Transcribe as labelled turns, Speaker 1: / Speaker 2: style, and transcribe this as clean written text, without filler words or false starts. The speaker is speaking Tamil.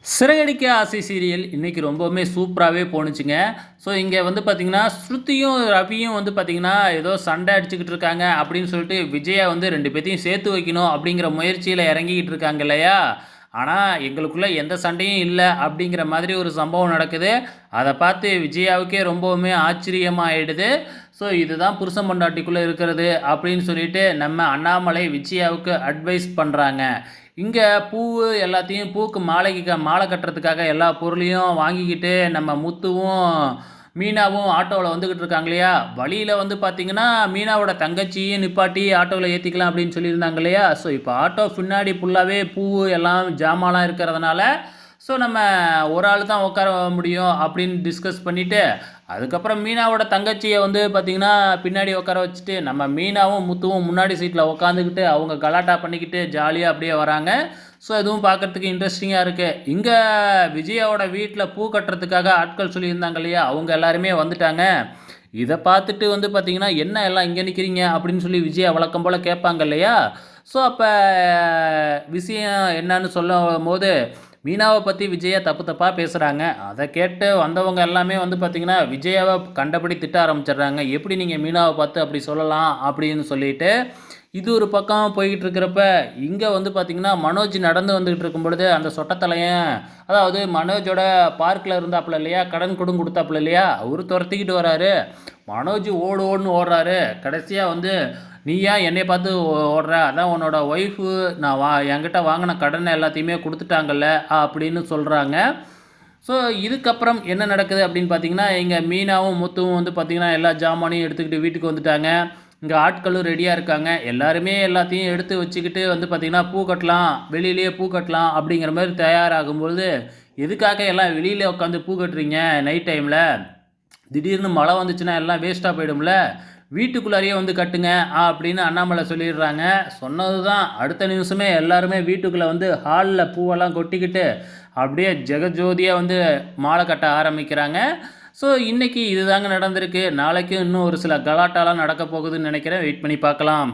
Speaker 1: சிறகடிக்க ஆசை சீரியல் இன்னைக்கு ரொம்பவுமே சூப்பராகவே போணுச்சுங்க. ஸோ இங்கே வந்து பார்த்தீங்கன்னா, ஸ்ருதியும், ரவியும் வந்து பார்த்தீங்கன்னா, ஏதோ சண்டை அடிச்சுக்கிட்டு இருக்காங்க அப்படின்னு சொல்லிட்டு, விஜயா வந்து 2 பேத்தையும் சேர்த்து வைக்கணும் அப்படிங்கிற முயற்சியில இறங்கிக்கிட்டு இருக்காங்க இல்லையா? ஆனா, எங்களுக்குள்ள எந்த சண்டையும் இல்ல அப்படிங்கிற மாதிரி ஒரு சம்பவம் நடக்குது. அத பார்த்து விஜயாவுக்கே ரொம்பவுமே ஆச்சரியமாயிடுது. ஸோ இதுதான் புருஷன் பொண்டாட்டிக்குள்ள இருக்கிறது அப்படின்னு சொல்லிட்டு, நம்ம அண்ணாமலை விஜயாவுக்கு அட்வைஸ் பண்றாங்க. இங்க பூவு எல்லாத்தையும் பூக்கு மாலை கட்டுறதுக்காக எல்லா பொருளையும் வாங்கிக்கிட்டு நம்ம முத்துவும், மீனாவும் ஆட்டோல வந்துகிட்டு இருக்காங்க இல்லையா? வழியில வந்து பார்த்தீங்கன்னா, மீனாவோட தங்கச்சியும் நிப்பாட்டி ஆட்டோல ஏத்திக்கலாம் அப்படின்னு சொல்லியிருந்தாங்க இல்லையா? ஸோ இப்போ ஆட்டோ பின்னாடி ஃபுல்லாவே பூவு எல்லாம் ஜாமான்லாம் இருக்கிறதுனால, ஸோ நம்ம ஒரு ஆள் தான் உட்கார முடியும் அப்படின்னு டிஸ்கஸ் பண்ணிட்டு, அதுக்கப்புறம் மீனாவோட தங்கச்சிய வந்து பார்த்தீங்கன்னா, பின்னாடி உட்கார வச்சுட்டு, நம்ம மீனாவும், முத்துவும் முன்னாடி சீட்ல உட்காந்துக்கிட்டு, அவங்க கலாட்டா பண்ணிக்கிட்டு ஜாலியா அப்படியே வராங்க. ஸோ இதுவும் பார்க்கறதுக்கு இன்ட்ரெஸ்டிங்கா இருக்கு. இங்க விஜயாவோட வீட்ல பூ கட்டுறதுக்காக ஆட்கள் சொல்லியிருந்தாங்க இல்லையா? அவங்க எல்லாருமே வந்துட்டாங்க. இத பார்த்துட்டு வந்து பார்த்தீங்கன்னா, "என்ன எல்லாம் இங்க நிக்கிறீங்க?" அப்படின்னு சொல்லி விஜயா வழக்கம் போல கேட்பாங்க இல்லையா? ஸோ அப்ப விஷயம் என்னன்னு சொல்லும்போது, மீனாவ பத்தி விஜயா தப்பு தப்பா பேசுறாங்க. அத கேட்டு வந்தவங்க எல்லாமே வந்து பார்த்தீங்கன்னா, விஜயாவ கண்டபடி திட்ட ஆரம்பிச்சுடுறாங்க. "எப்படி நீங்க மீனாவ பார்த்து அப்படி சொல்லலாம்?" அப்படின்னு சொல்லிட்டு, இது ஒரு பக்கம் போய்க்கிட்டு இருக்கிறப்ப, இங்க வந்து பார்த்தீங்கன்னா, மனோஜ் நடந்து வந்துகிட்டு இருக்கும்பொழுது, அந்த சொட்டத்தலையன் அதாவது மனோஜோட பார்க்ல இருந்தாப்புல இல்லையா? கடன் குடுத்தாப்புல இல்லையா? அவரு தொரத்திக்கிட்டு வராரு. மனோஜ் ஓடு ஓடுன்னு ஓடுறாரு. கடைசியா வந்து, "நீ ஏன் என்னைய பார்த்து ஓடுற? அதான் உன்னோட ஒய்ஃபு நான் என்கிட்ட வாங்குன கடன எல்லாத்தையுமே குடுத்துட்டாங்கல்ல" அப்படின்னு சொல்றாங்க. ஸோ இதுக்கப்புறம் என்ன நடக்குது அப்படின்னு பார்த்தீங்கன்னா, இங்க மீனாவும், முத்துவும் வந்து பார்த்தீங்கன்னா, எல்லா ஜாமானையும் எடுத்துக்கிட்டு வீட்டுக்கு வந்துட்டாங்க. இங்க ஆட்களும் ரெடியா இருக்காங்க. எல்லாருமே எல்லாத்தையும் எடுத்து வச்சுக்கிட்டு வந்து பார்த்தீங்கன்னா, பூ கட்டலாம், வெளியிலேயே பூ கட்டலாம் அப்படிங்கிற மாரி தயாராகும்பொழுது, "எதுக்காக எல்லாம் வெளியில உட்காந்து பூ கட்டுறீங்க நைட் டைம்ல? திடீர்னு மழை வந்துச்சுன்னா எல்லாம் வேஸ்ட்டா போயிடும்ல. வீட்டுக்குள்ளாரையே வந்து கட்டுங்க" அப்படின்னு அண்ணாமலை சொல்லிடுறாங்க. சொன்னது தான். அடுத்த நிமிஷமே எல்லாருமே வீட்டுக்குள்ள வந்து ஹால்ல பூவெல்லாம் கொட்டிக்கிட்டு, அப்படியே ஜெகஜோதியா வந்து மாலை கட்ட ஆரம்பிக்கிறாங்க. ஸோ இன்னைக்கு இதுதாங்க நடந்திருக்கு. நாளைக்கும் இன்னும் ஒரு சில கலாட்டாலாம் நடக்க போகுதுன்னு நெனைக்கிறேன். வெயிட் பண்ணி பார்க்கலாம்.